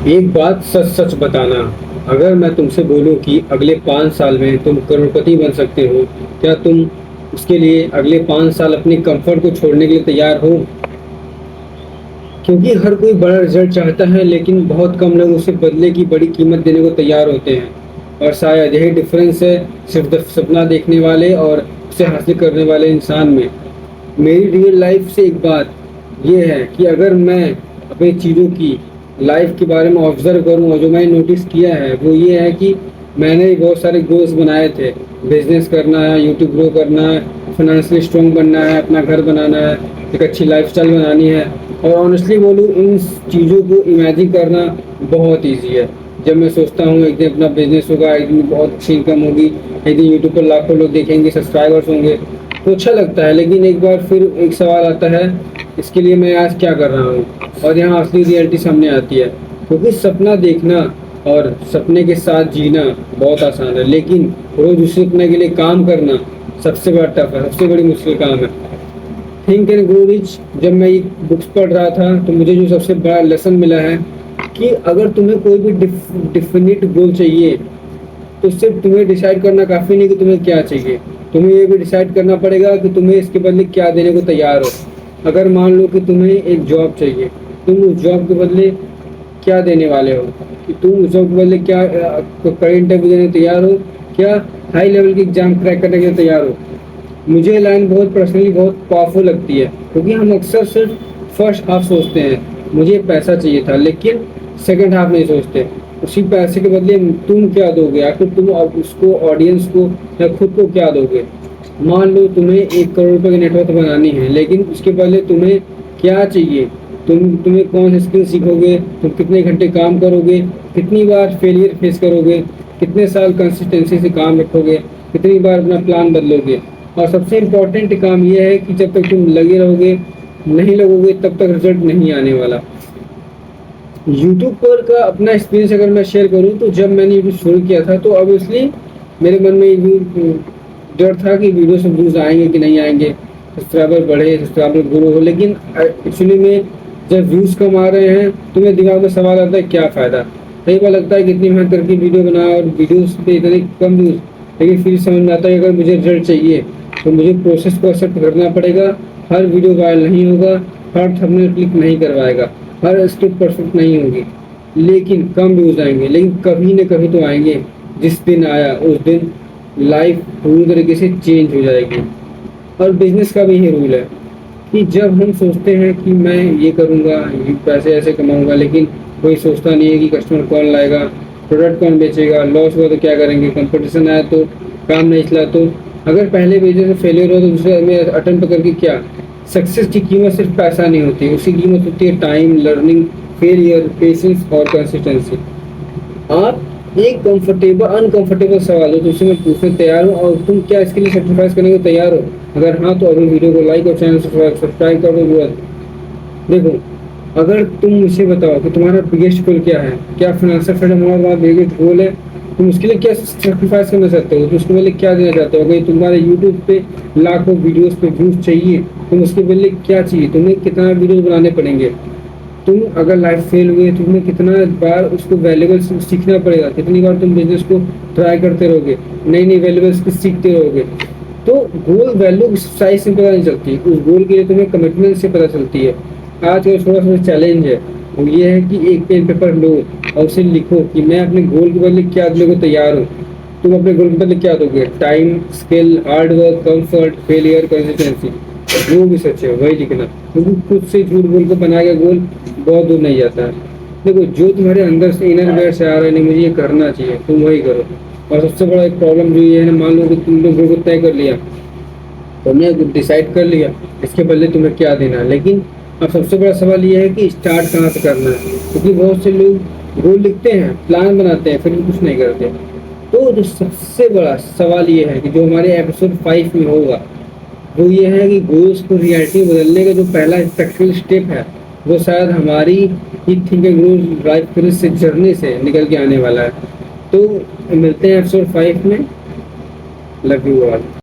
एक बात सच सच बताना, अगर मैं तुमसे बोलूं कि अगले 5 साल में तुम करोड़पति बन सकते हो, क्या तुम उसके लिए अगले 5 साल अपने कंफर्ट को छोड़ने के लिए तैयार हो? क्योंकि हर कोई बड़ा रिजल्ट चाहता है, लेकिन बहुत कम लोग उसे बदले की बड़ी कीमत देने को तैयार होते हैं। और शायद यही डिफरेंस है, सिर्फ सपना देखने वाले और उसे हासिल करने वाले इंसान में। मेरी रियल लाइफ से एक बात ये है कि अगर मैं अपनी चीज़ों की लाइफ के बारे में ऑब्जर्व करूं, और जो मैंने नोटिस किया है वो ये है कि मैंने बहुत सारे गोल्स बनाए थे। बिजनेस करना है, यूट्यूब ग्रो करना है, फाइनेंशियली स्ट्रॉन्ग बनना है, अपना घर बनाना है, एक अच्छी लाइफस्टाइल बनानी है। और ऑनेस्टली बोलूँ, इन चीज़ों को इमेजिन करना बहुत ईजी है। जब मैं सोचता हूँ एक दिन अपना बिजनेस होगा, एक दिन बहुत अच्छी इनकम होगी, एक दिन यूट्यूब पर लाखों लोग देखेंगे, सब्सक्राइबर्स होंगे, तो अच्छा लगता है। लेकिन एक बार फिर एक सवाल आता है, इसके लिए मैं आज क्या कर रहा हूँ? और यहाँ असली रियलिटी सामने आती है। क्योंकि सपना देखना और सपने के साथ जीना बहुत आसान है, लेकिन रोज उस सपने के लिए काम करना सबसे बड़ा टफ है, सबसे बड़ी मुश्किल काम है। थिंक एंड ग्रो रिच, जब मैं ये बुक्स पढ़ रहा था तो मुझे जो सबसे बड़ा लेसन मिला है कि अगर तुम्हें कोई भी डिफिनिट गोल चाहिए, तो सिर्फ तुम्हें डिसाइड करना काफ़ी नहीं कि तुम्हें क्या चाहिए, तुम्हें ये भी डिसाइड करना पड़ेगा कि तुम्हें इसके बदले क्या देने को तैयार हो। अगर मान लो कि तुम्हें एक जॉब चाहिए, तुम उस जॉब के बदले क्या देने वाले हो? कि तुम उस जॉब के बदले क्या कड़ी इंटरव्यू देने तैयार हो? क्या हाई लेवल की एग्जाम क्रैक करने के लिए तैयार हो? मुझे लाइन बहुत पर्सनली बहुत पावरफुल लगती है, क्योंकि हम अक्सर सिर्फ फर्स्ट हाफ सोचते हैं, मुझे पैसा चाहिए था, लेकिन सेकंड हाफ नहीं सोचते, उसी पैसे के बदले तुम क्या दोगे, आखिर तुम उसको, ऑडियंस को या खुद को क्या दोगे? मान लो तुम्हें 1 करोड़ रुपए की नेटवर्क बनानी है, लेकिन उसके बदले तुम्हें क्या चाहिए? तुम्हें कौन सी स्किल सीखोगे, तुम कितने घंटे काम करोगे, कितनी बार फेलियर फेस करोगे, कितने साल कंसिस्टेंसी से काम रखोगे, कितनी बार अपना प्लान बदलोगे? और सबसे इम्पोर्टेंट काम यह है कि जब तक तुम लगे रहोगे, नहीं लगोगे, तब तक रिजल्ट नहीं आने वाला। यूट्यूब पर का अपना एक्सपीरियंस अगर मैं शेयर करूं, तो जब मैंने यूट्यूब शुरू किया था तो ऑब्वियसली मेरे मन में ये डर था कि वीडियो से व्यूज़ आएंगे कि नहीं आएंगे, सब्सक्राइबर बढ़े, सब्सक्राइबर ग्रो हो। लेकिन एक्चुअली में जब व्यूज़ कम आ रहे हैं तो मेरे दिमाग में सवाल आता है, क्या फ़ायदा? कई बार लगता है कि इतनी मेहनत करके वीडियो बनाया और वीडियोस पे इतने कम व्यूज़। लेकिन फिर समझ में आता है कि अगर मुझे रिजल्ट चाहिए तो मुझे प्रोसेस को एक्सेप्ट करना पड़ेगा। हर वीडियो वायरल नहीं होगा, हर थंबनेल क्लिक नहीं करवाएगा, हर स्क्रिप्ट परफेक्ट नहीं होगी, लेकिन कम व्यूज़ आएंगे, लेकिन कभी न कभी तो आएंगे। जिस दिन आया उस दिन लाइफ पूरी तरीके से चेंज हो जाएगी। और बिजनेस का भी यही रूल है कि जब हम सोचते हैं कि मैं ये करूँगा, ये पैसे ऐसे कमाऊँगा, लेकिन कोई सोचता नहीं है कि कस्टमर कौन लाएगा, प्रोडक्ट कौन बेचेगा, लॉस हुआ तो क्या करेंगे, कंपटीशन आया तो, काम नहीं चला तो, अगर पहले बिजनेस में फेलियर हो तो दूसरे में अटेम्प्ट करके क्या? सक्सेस की कीमत सिर्फ पैसा नहीं होती, उसकी कीमत होती है टाइम, लर्निंग, फेलियर, पेशेंस और कंसिस्टेंसी। आप एक कंफर्टेबल अनकंफर्टेबल सवाल हो तो उसे मैं पूछने तैयार हूँ, और तुम क्या इसके लिए सेक्रीफाइस करने को तैयार हो? अगर हाँ, तो अभी वीडियो को लाइक और चैनल सब्सक्राइब कर दो तुरंत। देखो, अगर तुम मुझे बताओ कि तुम्हारा बिगेस्ट गोल क्या है, क्या फाइनेंशियल फ्रीडम हमारा बिगेस्ट गोल है, तुम उसके लिए क्या सेक्रीफाइस करना चाहते हो, तो उसके बदले क्या देना चाहते हो? अगर तुम्हारे यूट्यूब पे लाखों वीडियोस पे व्यूज चाहिए, तुम उसके बदले क्या चाहिए? तुम्हें कितना वीडियोस बनाने पड़ेंगे? तुम अगर लाइफ फेल हुई तो तुम्हें कितना बार उसको वैल्यूबल सीखना पड़ेगा, कितनी बार तुम बिजनेस को ट्राई करते रहोगे, नई नई वैल्यूबल स्किल सीखते रहोगे? तो गोल वैल्यू साइज से पता नहीं चलती, उस गोल के लिए तुम्हें कमिटमेंट से पता चलती है। आज का थोड़ा सा चैलेंज है वो ये है कि एक पेन पेपर लो और उसे लिखो कि मैं अपने गोल के बदले क्या देने को तैयार हूँ। तुम अपने गोल के बदले क्या दोगे? Time, skill, hard work, comfort, failure, consistency, जो भी सच है वही लिखना। क्योंकि खुद से झूठ बोल के बनाया गया गोल बहुत दूर नहीं जाता है। देखो, जो तुम्हारे अंदर से इनर वेयर से आ रहा है, नहीं मुझे ये करना चाहिए, तुम वही करो। और सबसे बड़ा एक प्रॉब्लम जो ये है ना, मान लो कि तुमने गोल को तय कर लिया, तुमने डिसाइड कर लिया इसके बदले तुम्हें क्या देना है, लेकिन अब सबसे बड़ा सवाल ये है कि स्टार्ट कहाँ से करना है। क्योंकि बहुत से लोग गोल लिखते हैं, प्लान बनाते हैं, फिर भी कुछ नहीं करते। तो जो सबसे बड़ा सवाल ये है कि जो हमारे एपिसोड 5 में होगा, वो ये है कि गोल्स को रियलिटी में बदलने का जो पहला प्रैक्टिकल स्टेप है, वो शायद हमारी ही थिंक एंड ग्रो लाइफ से जर्नी से निकल के आने वाला है। तो मिलते हैं एपिसोड 5 में। Love you all.